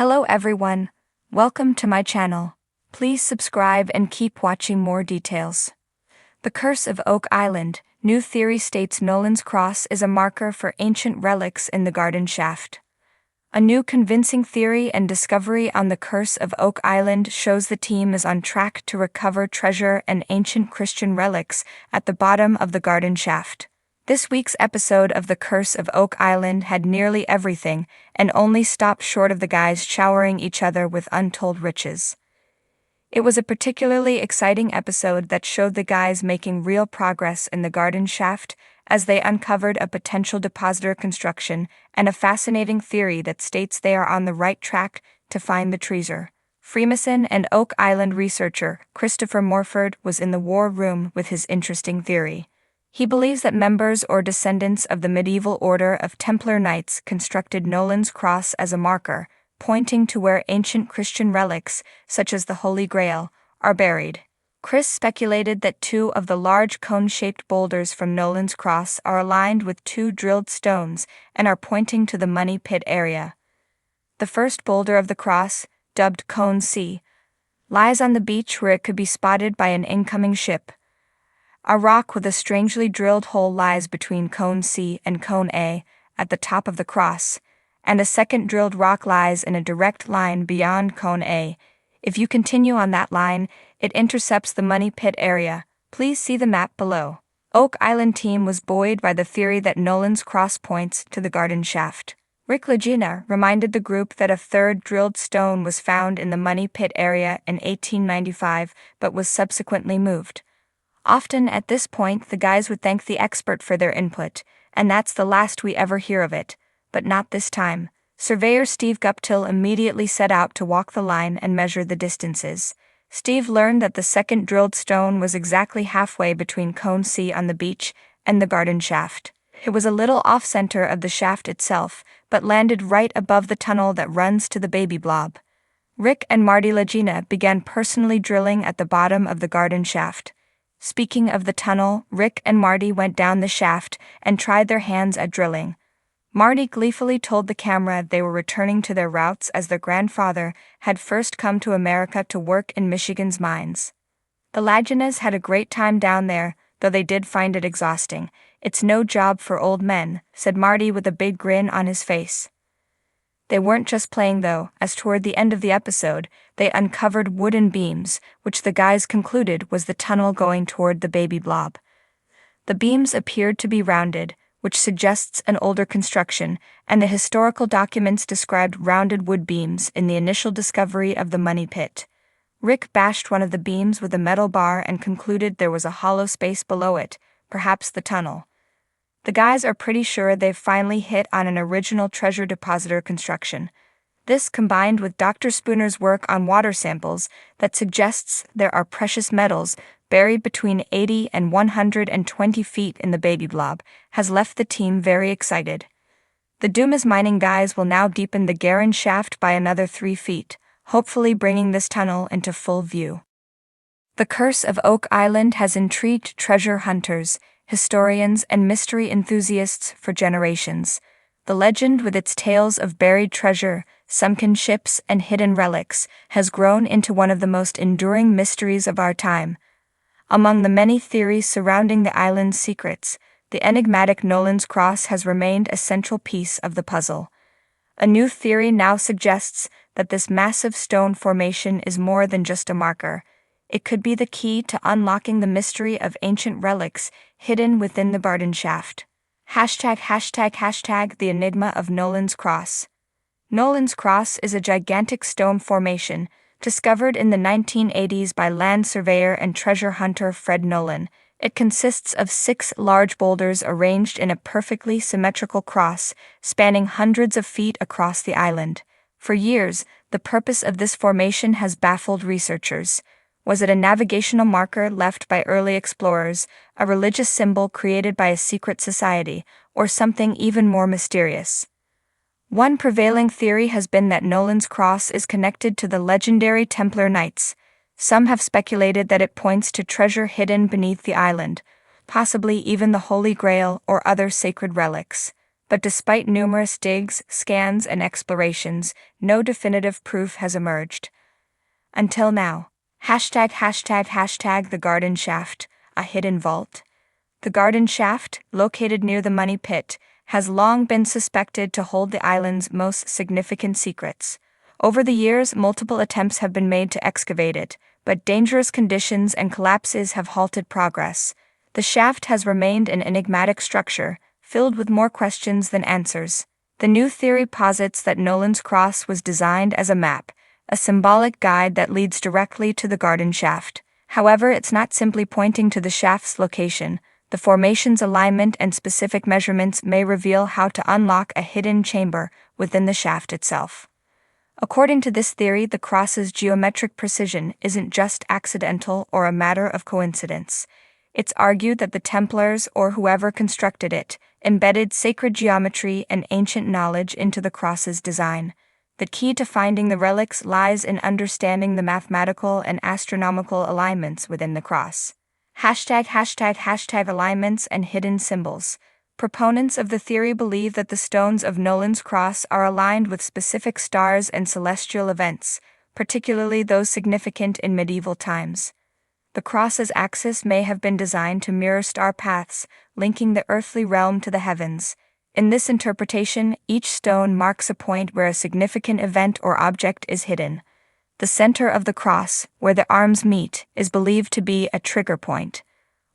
Hello everyone, welcome to my channel. Please subscribe and keep watching more details. The Curse of Oak Island. New theory states Nolan's cross is a marker for ancient relics in the garden shaft. A new convincing theory and discovery on the Curse of Oak Island shows the team is on track to recover treasure and ancient Christian relics at the bottom of the garden shaft. This week's episode of The Curse of Oak Island had nearly everything and only stopped short of the guys showering each other with untold riches. It was a particularly exciting episode that showed the guys making real progress in the garden shaft as they uncovered a potential depositor construction and a fascinating theory that states they are on the right track to find the treasure. Freemason and Oak Island researcher Christopher Morford was in the war room with his interesting theory. He believes that members or descendants of the medieval order of Templar Knights constructed Nolan's cross as a marker, pointing to where ancient Christian relics, such as the Holy Grail, are buried. Chris speculated that two of the large cone-shaped boulders from Nolan's cross are aligned with two drilled stones and are pointing to the money pit area. The first boulder of the cross, dubbed Cone C, lies on the beach where it could be spotted by an incoming ship. A rock with a strangely drilled hole lies between Cone C and Cone A at the top of the cross, and a second drilled rock lies in a direct line beyond Cone A. If you continue on that line, it intercepts the money pit area. Please see the map below. Oak Island team was buoyed by the theory that Nolan's cross points to the garden shaft. Rick Legina reminded the group that a third drilled stone was found in the money pit area in 1895 but was subsequently moved. Often at this point the guys would thank the expert for their input, and that's the last we ever hear of it. But not this time. Surveyor Steve Guptill immediately set out to walk the line and measure the distances. Steve learned that the second drilled stone was exactly halfway between Cone C on the beach and the garden shaft. It was a little off-center of the shaft itself, but landed right above the tunnel that runs to the baby blob. Rick and Marty Legina began personally drilling at the bottom of the garden shaft. Speaking of the tunnel, Rick and Marty went down the shaft and tried their hands at drilling. Marty gleefully told the camera they were returning to their roots as their grandfather had first come to America to work in Michigan's mines. The Laginas had a great time down there, though they did find it exhausting. "It's no job for old men," said Marty with a big grin on his face. They weren't just playing though, as toward the end of the episode, they uncovered wooden beams, which the guys concluded was the tunnel going toward the baby blob. The beams appeared to be rounded, which suggests an older construction, and the historical documents described rounded wood beams in the initial discovery of the money pit. Rick bashed one of the beams with a metal bar and concluded there was a hollow space below it, perhaps the tunnel. The guys are pretty sure they've finally hit on an original treasure depositor construction. This combined with Dr. Spooner's work on water samples that suggests there are precious metals buried between 80 and 120 feet in the baby blob, has left the team very excited. The Dumas mining guys will now deepen the garden shaft by another 3 feet, hopefully bringing this tunnel into full view. The Curse of Oak Island has intrigued treasure hunters, historians, and mystery enthusiasts for generations. The legend, with its tales of buried treasure, sunken ships, and hidden relics, has grown into one of the most enduring mysteries of our time. Among the many theories surrounding the island's secrets, the enigmatic Nolan's cross has remained a central piece of the puzzle. A new theory now suggests that this massive stone formation is more than just a marker. It could be the key to unlocking the mystery of ancient relics hidden within the garden shaft. ####The enigma of Nolan's cross. Nolan's cross is a gigantic stone formation discovered in the 1980s by land surveyor and treasure hunter Fred Nolan. It consists of 6 large boulders arranged in a perfectly symmetrical cross, spanning hundreds of feet across the island. For years, the purpose of this formation has baffled researchers. Was it a navigational marker left by early explorers, a religious symbol created by a secret society, or something even more mysterious? One prevailing theory has been that Nolan's cross is connected to the legendary Templar Knights. Some have speculated that it points to treasure hidden beneath the island, possibly even the Holy Grail or other sacred relics. but despite numerous digs, scans, and explorations, no definitive proof has emerged. Until now. ####The Garden Shaft, a hidden vault. The Garden Shaft, located near the Money Pit, has long been suspected to hold the island's most significant secrets. Over the years, multiple attempts have been made to excavate it, but dangerous conditions and collapses have halted progress. The shaft has remained an enigmatic structure, filled with more questions than answers. The new theory posits that Nolan's cross was designed as a map, a symbolic guide that leads directly to the garden shaft. However, it's not simply pointing to the shaft's location. The formation's alignment and specific measurements may reveal how to unlock a hidden chamber within the shaft itself. According to this theory, the cross's geometric precision isn't just accidental or a matter of coincidence. It's argued that the Templars, or whoever constructed it, embedded sacred geometry and ancient knowledge into the cross's design. The key to finding the relics lies in understanding the mathematical and astronomical alignments within the cross. ###alignments and hidden symbols. Proponents of the theory believe that the stones of Nolan's cross are aligned with specific stars and celestial events, particularly those significant in medieval times. The cross's axis may have been designed to mirror star paths, linking the earthly realm to the heavens. In this interpretation, each stone marks a point where a significant event or object is hidden. The center of the cross, where the arms meet, is believed to be a trigger point.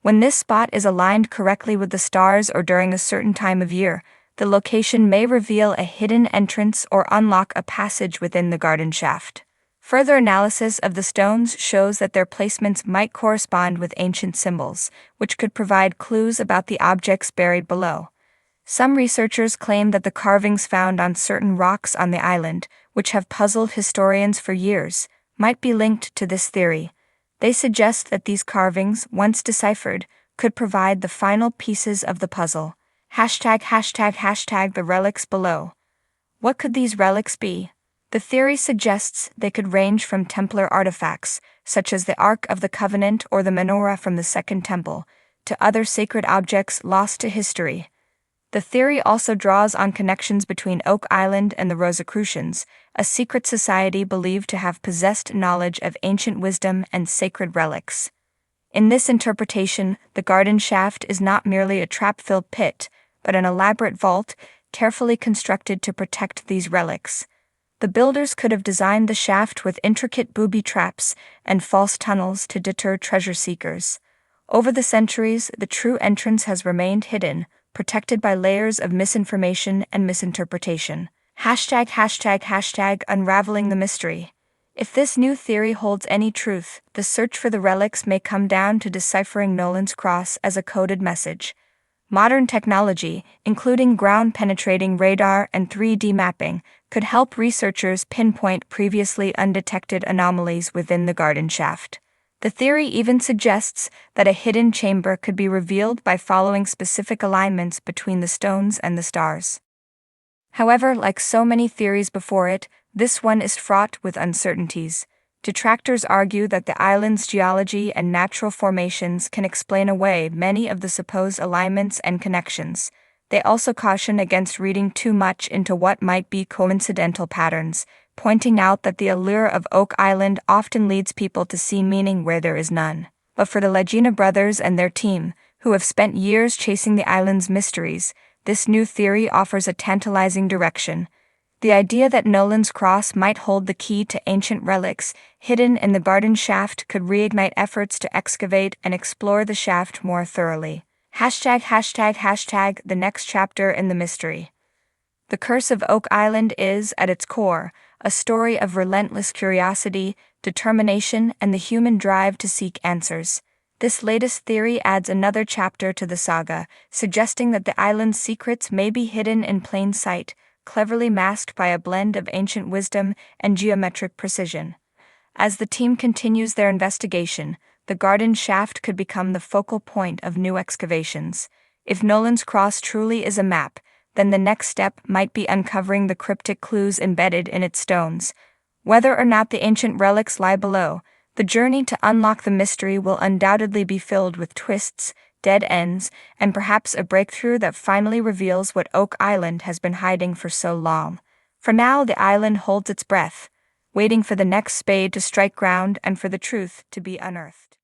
When this spot is aligned correctly with the stars or during a certain time of year, the location may reveal a hidden entrance or unlock a passage within the garden shaft. Further analysis of the stones shows that their placements might correspond with ancient symbols, which could provide clues about the objects buried below. Some researchers claim that the carvings found on certain rocks on the island, which have puzzled historians for years, might be linked to this theory. They suggest that these carvings, once deciphered, could provide the final pieces of the puzzle. ###the relics below. What could these relics be? The theory suggests they could range from Templar artifacts, such as the Ark of the Covenant or the menorah from the Second Temple, to other sacred objects lost to history. The theory also draws on connections between Oak Island and the Rosicrucians, a secret society believed to have possessed knowledge of ancient wisdom and sacred relics. In this interpretation, the garden shaft is not merely a trap-filled pit, but an elaborate vault, carefully constructed to protect these relics. The builders could have designed the shaft with intricate booby traps and false tunnels to deter treasure seekers. Over the centuries, the true entrance has remained hidden, protected by layers of misinformation and misinterpretation. ###unraveling the mystery. If this new theory holds any truth, the search for the relics may come down to deciphering Nolan's cross as a coded message. Modern technology, including ground-penetrating radar and 3D mapping, could help researchers pinpoint previously undetected anomalies within the garden shaft. The theory even suggests that a hidden chamber could be revealed by following specific alignments between the stones and the stars. However, like so many theories before it, this one is fraught with uncertainties. Detractors argue that the island's geology and natural formations can explain away many of the supposed alignments and connections. They also caution against reading too much into what might be coincidental patterns, pointing out that the allure of Oak Island often leads people to see meaning where there is none. But for the Legina brothers and their team, who have spent years chasing the island's mysteries, this new theory offers a tantalizing direction. The idea that Nolan's cross might hold the key to ancient relics hidden in the garden shaft could reignite efforts to excavate and explore the shaft more thoroughly. ###the next chapter in the mystery. The Curse of Oak Island is, at its core, a story of relentless curiosity, determination, and the human drive to seek answers. This latest theory adds another chapter to the saga, suggesting that the island's secrets may be hidden in plain sight, cleverly masked by a blend of ancient wisdom and geometric precision. As the team continues their investigation, the garden shaft could become the focal point of new excavations. If Nolan's cross truly is a map, then the next step might be uncovering the cryptic clues embedded in its stones. Whether or not the ancient relics lie below, the journey to unlock the mystery will undoubtedly be filled with twists, dead ends, and perhaps a breakthrough that finally reveals what Oak Island has been hiding for so long. For now, the island holds its breath, waiting for the next spade to strike ground and for the truth to be unearthed.